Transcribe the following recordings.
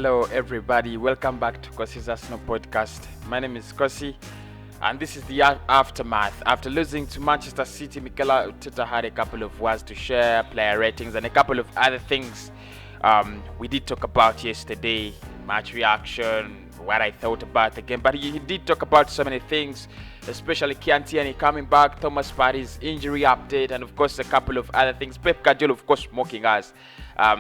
Hello, everybody. Welcome back to Kosi's Arsenal podcast. My name is Kosi, and this is the aftermath. After losing to Manchester City, Mikel Arteta had a couple of words to share, player ratings, and a couple of other things we did talk about yesterday, match reaction, what I thought about the game. But he did talk about so many things, especially Chiantiani coming back, Thomas Partey's injury update, and of course a couple of other things. Pep Guardiola, of course, mocking us,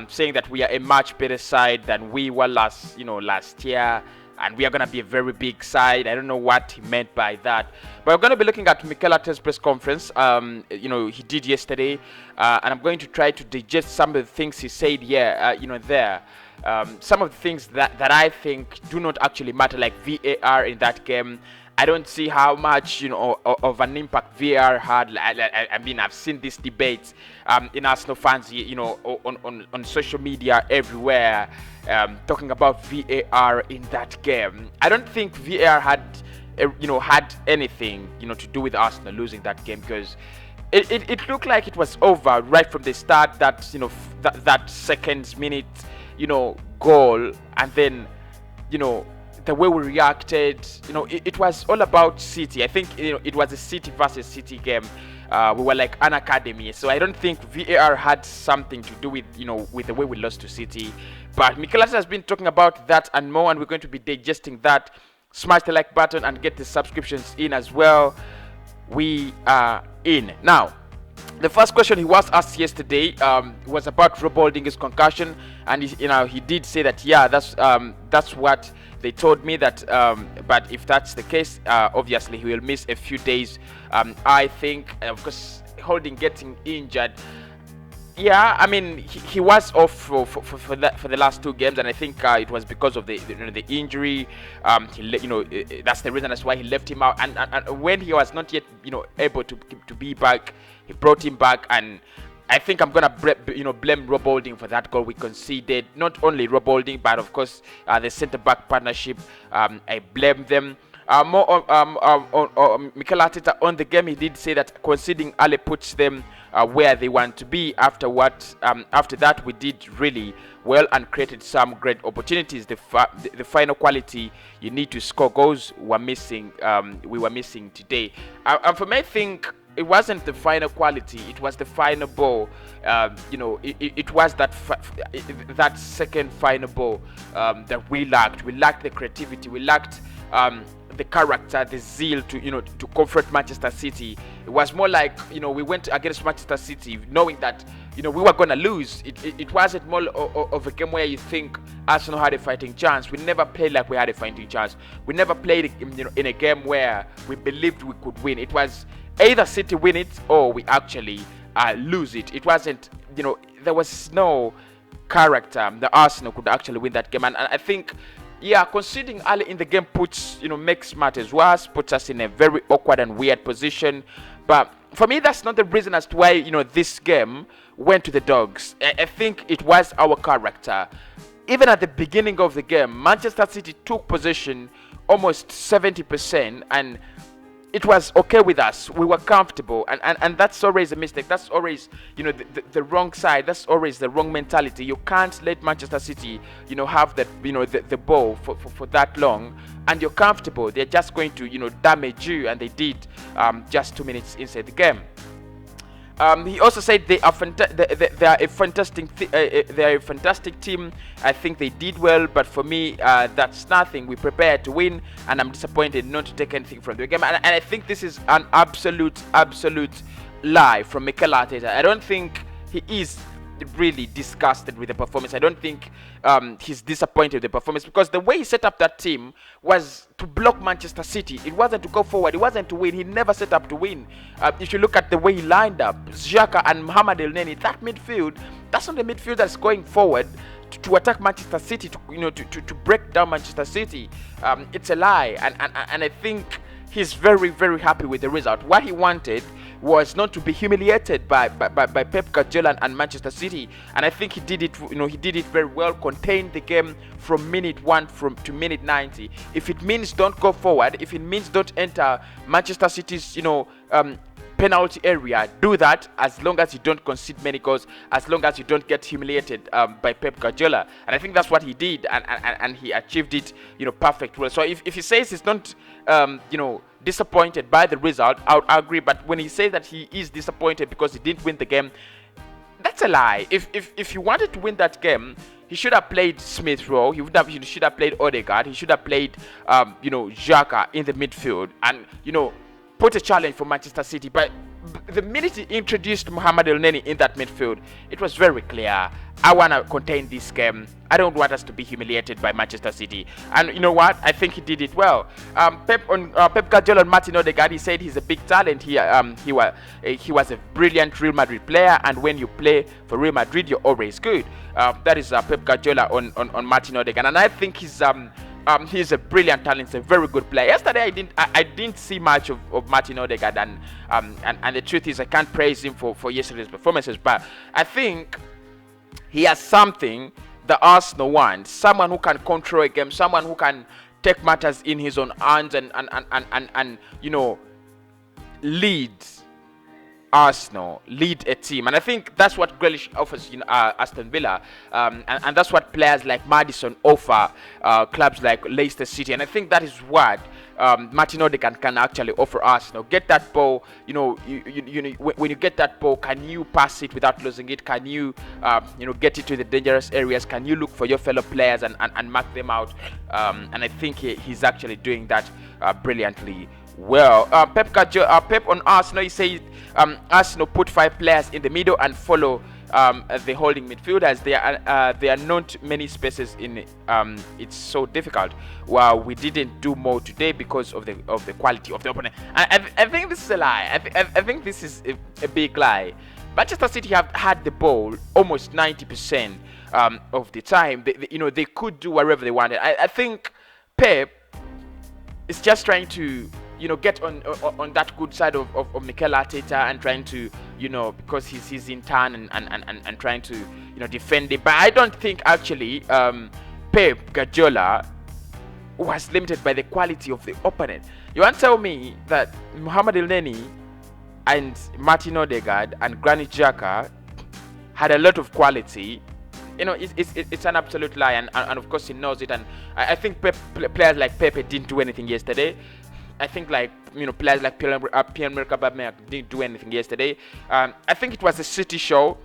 saying that we are a much better side than we were last year, and we are going to be a very big side. I don't know what he meant by that, but we're going to be looking at Mikel Arteta's press conference. He did yesterday, and I'm going to try to digest some of the things he said here. There. Some of the things that I think do not actually matter, like VAR in that game. I don't see how much of an impact VAR had. I mean, I've seen these debates in Arsenal fans, on social media everywhere, talking about VAR in that game. I don't think VAR had anything to do with Arsenal losing that game, because it looked like it was over right from the start. That second minute goal, and then the way we reacted, it was all about City. I think it was a City versus City game. We were like an academy, so I don't think VAR had something to do with with the way we lost to City. But Mikel Arteta has been talking about that and more, and we're going to be digesting that. Smash the like button and get the subscriptions in as well. We are in now. The first question he was asked yesterday was about Rob Holding's concussion, and he did say that that's what they told me, that but if that's the case, obviously he will miss a few days. I think, of course, Holding getting injured. Yeah, I mean he was off for the last two games, and I think it was because of the injury. That's the reason. That's why he left him out. And when he was not yet able to be back, he brought him back. And I think I'm gonna blame Rob Holding for that goal we conceded. Not only Rob Holding, but of course the centre back partnership. I blame them. More on Mikel Arteta on the game. He did say that conceding early puts them where they want to be. After that, we did really well and created some great opportunities. The final quality, you need to score goals, we were missing today. And for me, I think it wasn't the final quality, it was the final ball. It was that second final ball that we lacked. We lacked the creativity, we lacked the character, the zeal to confront Manchester City. It was more like we went against Manchester City knowing that we were gonna lose. It wasn't more of a game where you think Arsenal had a fighting chance. We never played like we had a fighting chance. We never played in a game where we believed we could win. It was either City win it or we actually lose it. It wasn't there was no character that Arsenal could actually win that game. And I think, conceding early in the game makes matters worse, puts us in a very awkward and weird position. But for me, that's not the reason as to why this game went to the dogs. I think it was our character. Even at the beginning of the game, Manchester City took possession almost 70%, and it was okay with us. We were comfortable, and that's always a mistake. That's always the wrong side. That's always the wrong mentality. You can't let Manchester City have that the ball for that long, and you're comfortable. They're just going to damage you, and they did just 2 minutes inside the game. He also said they are a fantastic team. I think they did well, but for me, that's nothing. We prepared to win, and I'm disappointed not to take anything from the game. And I think this is an absolute lie from Mikel Arteta. I don't think he is really disgusted with the performance. I don't think he's disappointed with the performance, because the way he set up that team was to block Manchester City. It wasn't to go forward. It wasn't to win. He never set up to win. If you look at the way he lined up, Xhaka and Mohamed El Neni, that midfield, that's not the midfield that's going forward to attack Manchester City, to break down Manchester City. It's a lie, and I think he's very, very happy with the result. What he wanted was not to be humiliated by Pep Guardiola and Manchester City, and I think he did it. He did it very well. Contained the game from minute 1 to minute 90. If it means don't go forward, if it means don't enter Manchester City's penalty area, do that as long as you don't concede many goals, as long as you don't get humiliated by Pep Guardiola. And I think that's what he did, and he achieved it, perfect well. So if he says he's not, disappointed by the result, I would agree. But when he says that he is disappointed because he didn't win the game, that's a lie. If he wanted to win that game, he should have played Smith Rowe. He should have played Odegaard. He should have played, Xhaka in the midfield, and put a challenge for Manchester City. But the minute he introduced Mohamed Elneny in that midfield, it was very clear: I want to contain this game. I don't want us to be humiliated by Manchester City. And you know what? I think he did it well. Pep Guardiola and Martin Odegaard, he said he's a big talent. He was a brilliant Real Madrid player, and when you play for Real Madrid, you're always good. That is Pep Guardiola on Martin Odegaard, and I think he's a brilliant talent. He's a very good player. Yesterday, I didn't see much of Martin Odegaard, and the truth is I can't praise him for yesterday's performances, but I think he has something the Arsenal wants: someone who can control a game, someone who can take matters in his own hands and lead Arsenal, lead a team. And I think that's what Grealish offers Aston Villa, and that's what players like Maddison offer clubs like Leicester City. And I think that is what Martin Odegaard can actually offer Arsenal. Get that ball, when you get that ball, can you pass it without losing it? Can you get it to the dangerous areas? Can you look for your fellow players and mark them out? And I think he's actually doing that brilliantly well. Pep on Arsenal, he said Arsenal put 5 players in the middle and follow the holding midfielders. There are not many spaces in it's so difficult. Well, we didn't do more today because of the quality of the opponent. I think this is a lie. I think this is a big lie. Manchester City have had the ball almost 90% of the time. They could do whatever they wanted. I think Pep is just trying to get on that good side of Mikel Arteta, and trying to because he's in turn and trying to defend it. But I don't think actually Pep Guardiola was limited by the quality of the opponent. You want to tell me that Mohamed Elneny and Martin Odegaard and Granit Xhaka had a lot of quality? It's an absolute lie, and of course he knows it. And I think players like Pepe didn't do anything yesterday. I think players like Pierre-Emerick Aubameyang didn't do anything yesterday. I think it was a City show.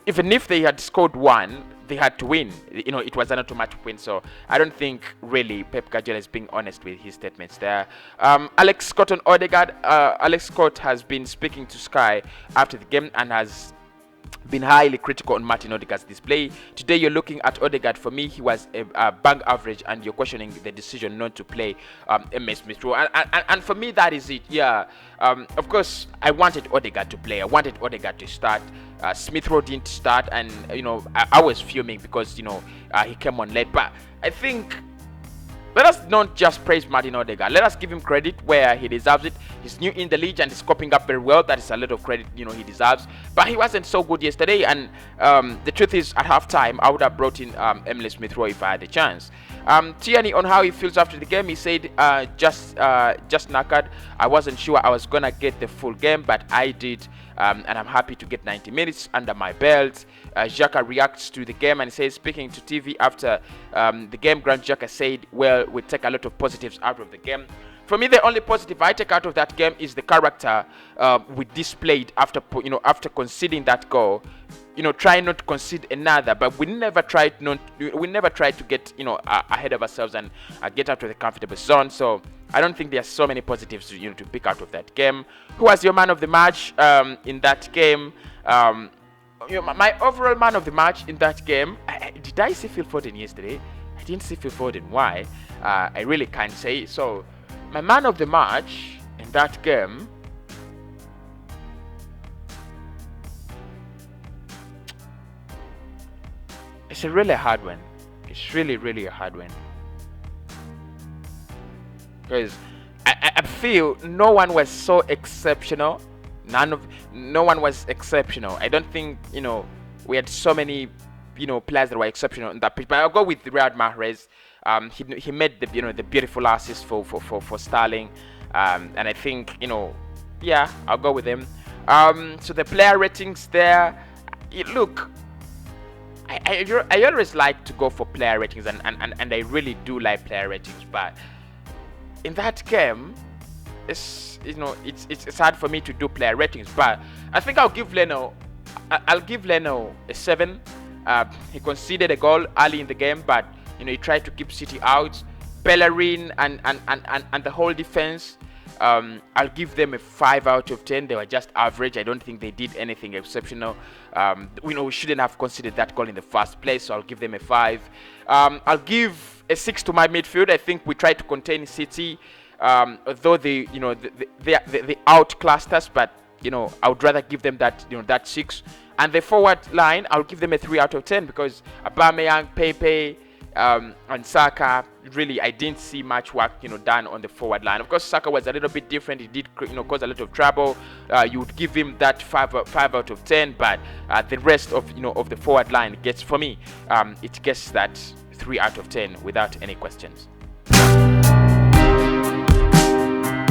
Even if they had scored one, they had to win. It was an automatic win. So I don't think really Pep Guardiola is being honest with his statements there. Alex Scott on Odegaard. Alex Scott has been speaking to Sky after the game and has been highly critical on Martin Odegaard's display. Today you're looking at Odegaard. For me, he was a bang average, and you're questioning the decision not to play MS Smith Rowe. And for me, that is it. Yeah. Of course, I wanted Odegaard to play. I wanted Odegaard to start. Smith Rowe didn't start, and I was fuming because he came on late. But I think let us not just praise Martin Odegaard. Let us give him credit where he deserves it. He's new in the league and he's coping up very well. That is a lot of credit he deserves. But he wasn't so good yesterday. And the truth is, at halftime, I would have brought in Emile Smith Rowe if I had the chance. Tierney on how he feels after the game. He said, just knackered. I wasn't sure I was gonna get the full game, but I did. And I'm happy to get 90 minutes under my belt. Xhaka reacts to the game and says, speaking to TV after the game, Granit Xhaka said, well, we take a lot of positives out of the game. For me, the only positive I take out of that game is the character we displayed after conceding that goal. Try not to concede another, but we never tried to get ahead of ourselves and get out of the comfortable zone. So I don't think there's so many positives to pick out of that game. Who was your man of the match in that game? My overall man of the match in that game. Did I see Phil Foden yesterday? I didn't see Phil Foden. Why? I really can't say. So my man of the match in that game, it's a really hard one. It's really, really a hard one. Because I feel no one was so exceptional. No one was exceptional. I don't think we had so many players that were exceptional in that pitch. But I'll go with Riyad Mahrez. He made the beautiful assist for Sterling, and I think Yeah, I'll go with him. So the player ratings there, look, I always like to go for player ratings, and I really do like player ratings, but in that game, it's hard for me to do player ratings. But I think I'll give Leno a 7. He conceded a goal early in the game, but he tried to keep City out. Bellerin and the whole defense, I'll give them a 5 out of 10. They were just average. I don't think they did anything exceptional. We shouldn't have conceded that goal in the first place, so I'll give them a 5. I'll give a 6 to my midfield. I think we tried to contain City, although they outclassed us, but I would rather give them that 6. And the forward line, I'll give them a 3 out of 10 because Aubameyang, Pepe, and Saka, really, I didn't see much work done on the forward line. Of course, Saka was a little bit different. He did cause a lot of trouble. You would give him that 5 out of 10, but the rest of of the forward line gets, for me, it gets that 3 out of 10 without any questions.